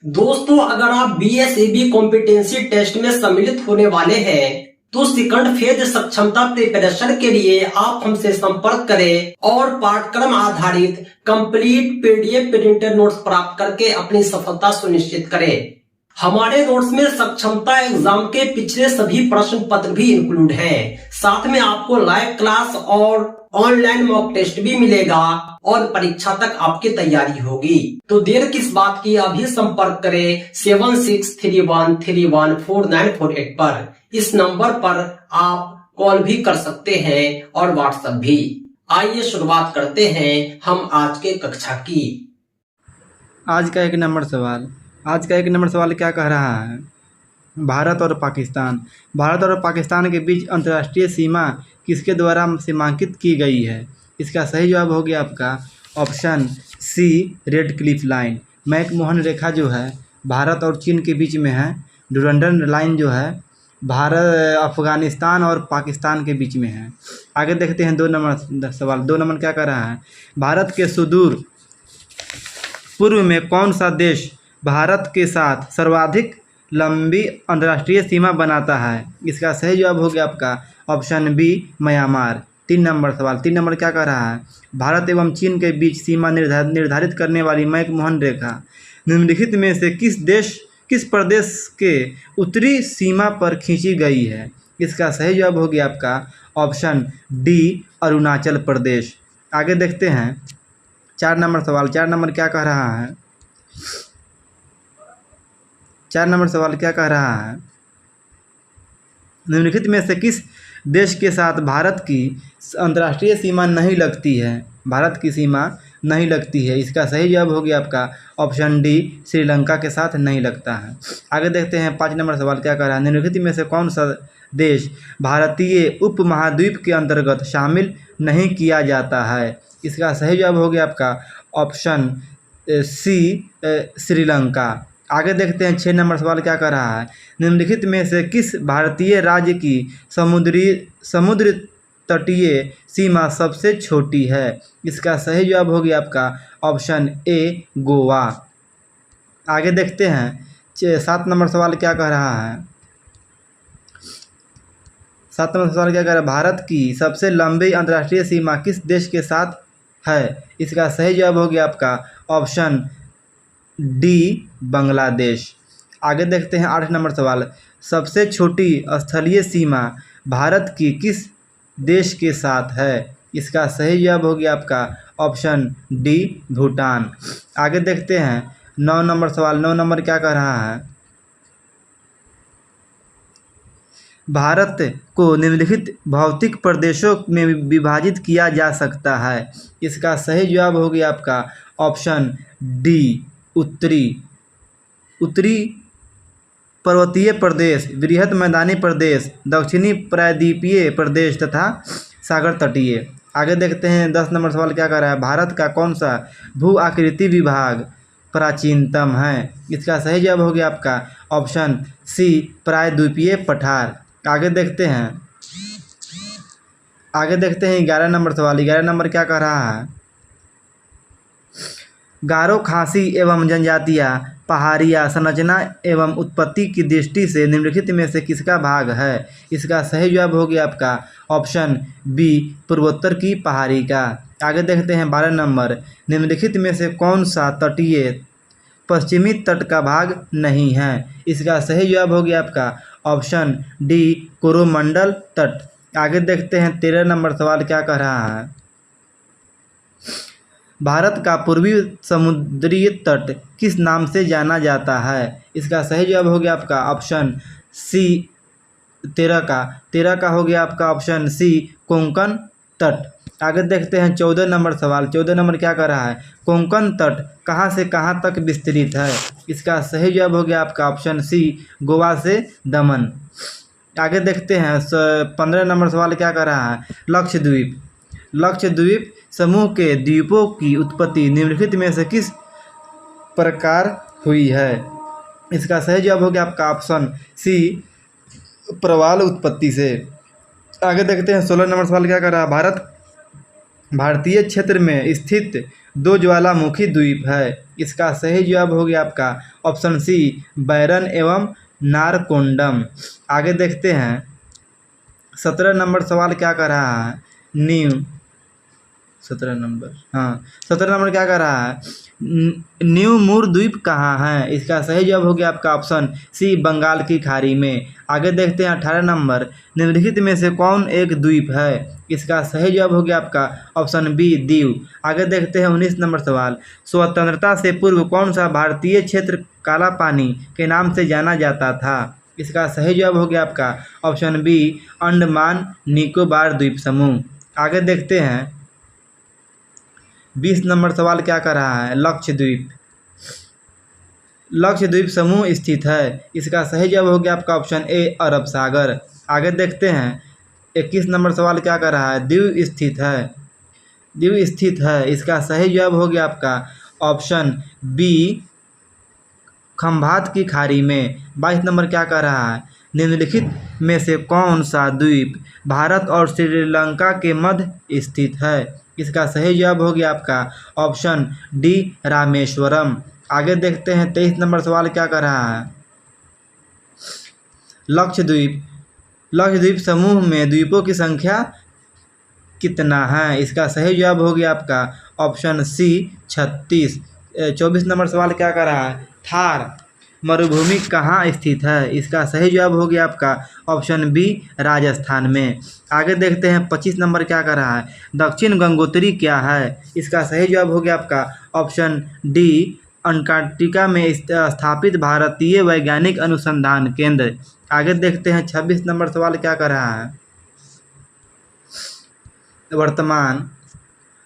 दोस्तों, अगर आप बीएसईबी कॉम्पिटेंसी टेस्ट में सम्मिलित होने वाले हैं तो सेकंड फेज सक्षमता प्रिपरेशन के लिए आप हमसे संपर्क करें और पाठ्यक्रम आधारित कंप्लीट पीडीएफ प्रिंटेड नोट्स प्राप्त करके अपनी सफलता सुनिश्चित करें। हमारे नोट्स में सक्षमता एग्जाम के पिछले सभी प्रश्न पत्र भी इंक्लूड हैं। साथ में आपको लाइव क्लास और ऑनलाइन मॉक टेस्ट भी मिलेगा और परीक्षा तक आपकी तैयारी होगी। तो देर किस बात की, अभी संपर्क करें 7631314948 पर। इस नंबर पर आप कॉल भी कर सकते हैं और व्हाट्सएप भी। आइए शुरुआत करते हैं हम आज के कक्षा की। आज का एक नंबर सवाल क्या कह रहा है? भारत और पाकिस्तान के बीच अंतर्राष्ट्रीय सीमा किसके द्वारा सीमांकित की गई है? इसका सही जवाब हो गया आपका option C, Radcliffe line. McMahon रेखा जो है भारत और चीन के बीच में है। डुरंडन लाइन जो है भारत, अफगानिस्तान और पाकिस्तान के बीच में है। आगे देखते हैं 2 नंबर सवाल। 2 नंबर क्या कह रहा है? भारत के सुदूर पूर्व में कौन सा देश भारत के साथ सर्वाधिक लंबी अंतर्राष्ट्रीय सीमा बनाता है? इसका सही जवाब हो गया आपका ऑप्शन बी, म्यांमार। 3 नंबर सवाल। 3 नंबर क्या कह रहा है? भारत एवं चीन के बीच सीमा निर्धारित करने वाली मैकमोहन रेखा निम्नलिखित में से किस प्रदेश के उत्तरी सीमा पर खींची गई है? इसका सही जवाब हो गया आपका ऑप्शन डी, अरुणाचल प्रदेश। आगे देखते हैं 4 नंबर सवाल। 4 नंबर क्या कह रहा है? 4 नंबर सवाल क्या कह रहा है? निम्नलिखित में से किस देश के साथ भारत की अंतर्राष्ट्रीय सीमा नहीं लगती है? भारत की सीमा नहीं लगती है। इसका सही जवाब हो गया आपका ऑप्शन डी, श्रीलंका के साथ नहीं लगता है। आगे देखते हैं 5 नंबर सवाल क्या कह रहा है? निम्नलिखित में से कौन सा देश भारतीय उपमहाद्वीप के अंतर्गत शामिल नहीं किया जाता है? इसका सही जवाब हो गया आपका ऑप्शन सी, श्रीलंका। आगे देखते हैं 6 नंबर सवाल क्या कर रहा है? निम्नलिखित में से किस भारतीय राज्य की समुद्र तटीय सीमा सबसे छोटी है? इसका सही जवाब हो गया आपका ऑप्शन ए, गोवा। आगे देखते हैं 7 नंबर सवाल क्या कह रहा है? 7 नंबर सवाल क्या कह रहा है? भारत की सबसे लंबी अंतर्राष्ट्रीय सीमा किस देश के साथ है? इसका सही जवाब हो गया आपका ऑप्शन डी, बांग्लादेश। आगे देखते हैं 8 नंबर सवाल। सबसे छोटी स्थलीय सीमा भारत की किस देश के साथ है? इसका सही जवाब हो गया आपका ऑप्शन डी, भूटान। आगे देखते हैं 9 नंबर सवाल। 9 नंबर क्या कह रहा है? भारत को निम्नलिखित भौतिक प्रदेशों में विभाजित किया जा सकता है। इसका सही जवाब हो गया आपका ऑप्शन डी, उत्तरी पर्वतीय प्रदेश, बृहद मैदानी प्रदेश, दक्षिणी प्रायद्वीपीय प्रदेश तथा सागर तटीय। आगे देखते हैं 10 नंबर सवाल क्या कर रहा है? भारत का कौन सा भू आकृति विभाग प्राचीनतम है? इसका सही जवाब हो गया आपका ऑप्शन सी, प्रायद्वीपीय पठार। आगे देखते हैं 11 नंबर सवाल। 11 नंबर क्या कह रहा है? गारो, खासी एवं जनजातियाँ पहाड़िया संरचना एवं उत्पत्ति की दृष्टि से निम्नलिखित में से किसका भाग है? इसका सही जवाब हो गया आपका ऑप्शन बी, पूर्वोत्तर की पहाड़ी का। आगे देखते हैं 12 नंबर। निम्नलिखित में से कौन सा तटीय पश्चिमी तट का भाग नहीं है? इसका सही जवाब हो गया आपका ऑप्शन डी, कोरोमंडल तट। आगे देखते हैं 13 नंबर सवाल क्या कह रहा है? भारत का पूर्वी समुद्री तट किस नाम से जाना जाता है? इसका सही जवाब हो गया आपका ऑप्शन सी, 13 का हो गया आपका ऑप्शन सी, कोंकण तट। आगे देखते हैं 14 नंबर सवाल। 14 नंबर क्या कर रहा है? कोंकण तट कहाँ से कहाँ तक विस्तृत है? इसका सही जवाब हो गया आपका ऑप्शन सी, गोवा से दमन। आगे देखते हैं 15 नंबर सवाल क्या कर रहा है? लक्षद्वीप समूह के द्वीपों की उत्पत्ति निम्नलिखित में से किस प्रकार हुई है? इसका सही जवाब हो गया आपका ऑप्शन सी, प्रवाल उत्पत्ति से। आगे देखते हैं 16 नंबर सवाल क्या कर रहा है? भारतीय क्षेत्र में स्थित दो ज्वालामुखी द्वीप है? इसका सही जवाब हो गया आपका ऑप्शन सी बैरन एवं नारकोंडम। आगे देखते हैं 17 नंबर सवाल क्या कर रहा है। न्यू 17 नंबर, हाँ 17 नंबर क्या कर रहा है, न्यू मूर द्वीप कहाँ है? इसका सही जवाब हो गया आपका ऑप्शन सी बंगाल की खाड़ी में। आगे देखते हैं 18 नंबर, निम्नलिखित में से कौन एक द्वीप है? इसका सही जवाब हो गया आपका ऑप्शन बी दीव। आगे देखते हैं 19 नंबर सवाल, स्वतंत्रता से पूर्व कौन सा भारतीय क्षेत्र काला पानी के नाम से जाना जाता था? इसका सही जवाब हो गया आपका ऑप्शन बी अंडमान निकोबार द्वीप समूह। आगे देखते हैं 20 नंबर सवाल क्या कर रहा है, लक्षद्वीप। लक्षद्वीप समूह स्थित है? इसका सही जवाब हो गया आपका ऑप्शन ए अरब सागर। आगे देखते हैं 21 नंबर सवाल क्या कर रहा है, दीव स्थित है? दीव स्थित है, इसका सही जवाब हो गया आपका ऑप्शन बी खंभात की खाड़ी में। 22 नंबर क्या कर रहा है, निम्नलिखित में से कौन सा द्वीप भारत और श्रीलंका के मध्य स्थित है? इसका सही जवाब हो गया आपका ऑप्शन डी रामेश्वरम। आगे देखते हैं 23 नंबर सवाल क्या कर रहा है, लक्षद्वीप। लक्षद्वीप समूह में द्वीपों की संख्या कितना है? इसका सही जवाब हो गया आपका ऑप्शन सी 36। 24 नंबर सवाल क्या कर रहा है, थार मरुभूमि कहाँ स्थित है? इसका सही जवाब हो गया आपका ऑप्शन बी राजस्थान में। आगे देखते हैं 25 नंबर क्या कर रहा है, दक्षिण गंगोत्री क्या है? इसका सही जवाब हो गया आपका ऑप्शन डी अंटार्कटिका में स्थापित भारतीय वैज्ञानिक अनुसंधान केंद्र। आगे देखते हैं 26 नंबर सवाल क्या कर रहा है,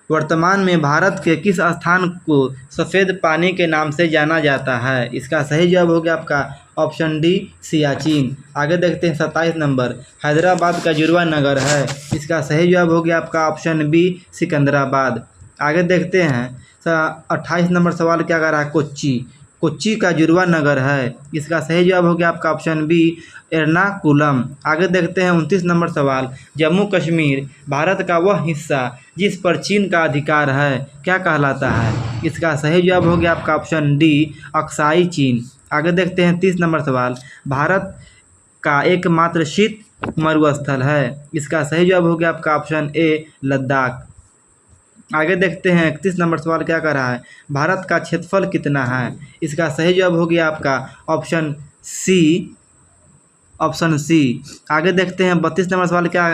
वर्तमान में भारत के किस स्थान को सफ़ेद पानी के नाम से जाना जाता है? इसका सही जवाब हो गया आपका ऑप्शन डी सियाचिन। आगे देखते हैं 27 नंबर, हैदराबाद का जुड़वा नगर है? इसका सही जवाब हो गया आपका ऑप्शन बी सिकंदराबाद। आगे देखते हैं 28 नंबर सवाल क्या कर रहा है, कोच्चि। कोच्चि का जुड़वा नगर है? इसका सही जवाब हो गया आपका ऑप्शन बी एर्नाकुलम। आगे देखते हैं 29 नंबर सवाल, जम्मू कश्मीर भारत का वह हिस्सा जिस पर चीन का अधिकार है क्या कहलाता है? इसका सही जवाब हो गया आपका ऑप्शन डी अक्साई चीन। आगे देखते हैं 30 नंबर सवाल, भारत का एकमात्र शीत मरुस्थल है? इसका सही जवाब हो गया आपका ऑप्शन ए लद्दाख। आगे देखते हैं 31 नंबर सवाल क्या कर रहा है, भारत का क्षेत्रफल कितना है? इसका सही जवाब हो गया आपका ऑप्शन सी। आगे देखते हैं 32 नंबर सवाल क्या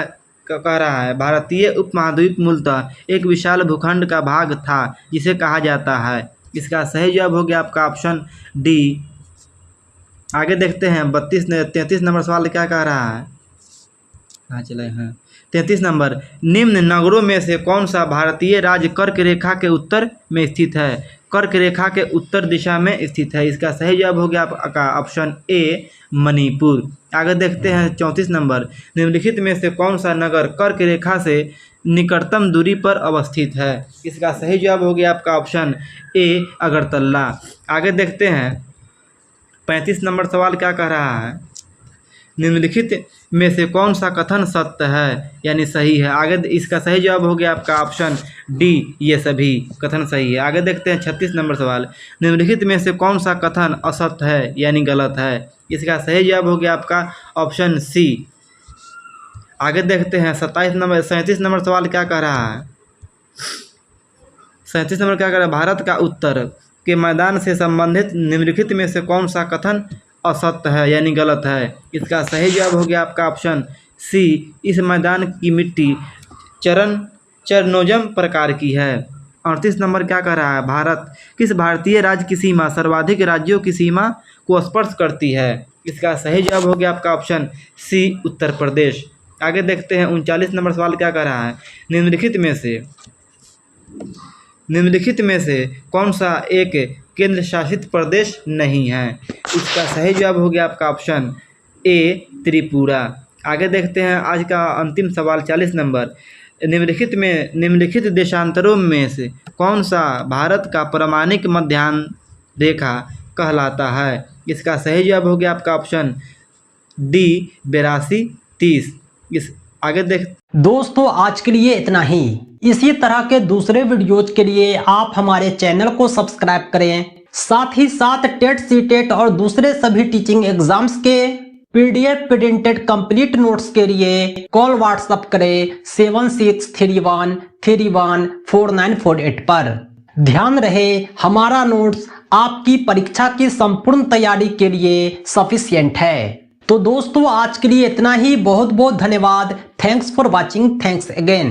कह रहा है, भारतीय उपमहाद्वीप मूलतः एक विशाल भूखंड का भाग था जिसे कहा जाता है? इसका सही जवाब हो गया आपका ऑप्शन डी। आगे देखते हैं 33 नंबर सवाल क्या कह रहा है, हाँ चले हैं 33 नंबर, निम्न नगरों में से कौन सा भारतीय राज्य कर्क रेखा के उत्तर में स्थित है? कर्क रेखा के उत्तर दिशा में स्थित है? इसका सही जवाब हो गया आपका ऑप्शन ए मणिपुर। आगे देखते हैं 34 नंबर, निम्नलिखित में से कौन सा नगर कर्क रेखा से निकटतम दूरी पर अवस्थित है? इसका सही जवाब हो गया आपका ऑप्शन ए अगरतला। आगे देखते हैं 35 नंबर सवाल क्या कह रहा है, निम्नलिखित में से कौन सा कथन सत्य है यानी सही है? आगे इसका सही जवाब हो गया आपका ऑप्शन डी ये सभी कथन सही है। आगे देखते हैं 36 नंबर सवाल, निम्नलिखित में से कौन सा कथन असत्य है यानी गलत है? इसका सही जवाब हो गया आपका ऑप्शन सी। आगे देखते हैं 37 नंबर सवाल क्या कह रहा है, 37 नंबर क्या कह रहा है, भारत का उत्तर के मैदान से संबंधित निम्नलिखित में से कौन सा कथन असत्य है यानी गलत है? इसका सही जवाब हो गया आपका ऑप्शन सी, इस मैदान की मिट्टी चरनोजम प्रकार की है। 38 नंबर क्या कह रहा है, भारत किस भारतीय राज्य की सीमा सर्वाधिक राज्यों की सीमा को स्पर्श करती है? इसका सही जवाब हो गया आपका ऑप्शन सी उत्तर प्रदेश। आगे देखते हैं 39 नंबर सवाल क्या कह रहा है, निम्नलिखित में से कौन सा एक केंद्र शासित प्रदेश नहीं है? इसका सही जवाब हो गया आपका ऑप्शन ए त्रिपुरा। आगे देखते हैं आज का अंतिम सवाल 40 नंबर, निम्नलिखित देशांतरों में से कौन सा भारत का प्रामाणिक मध्याह्न रेखा कहलाता है? इसका सही जवाब हो गया आपका ऑप्शन डी 82-30। इस आगे देख दोस्तों आज के लिए इतना ही। इसी तरह के दूसरे वीडियोज के लिए आप हमारे चैनल को सब्सक्राइब करें। साथ ही साथ टेट सीटेट और दूसरे सभी टीचिंग एग्जाम्स के पीडीएफ प्रिंटेड कंप्लीट नोट्स के लिए कॉल व्हाट्सएप करें 7631314948 पर। ध्यान रहे हमारा नोट्स आपकी परीक्षा की संपूर्ण तैयारी के लिए सफिशिएंट है। तो दोस्तों आज के लिए इतना ही। बहुत बहुत धन्यवाद। Thanks for watching. Thanks again.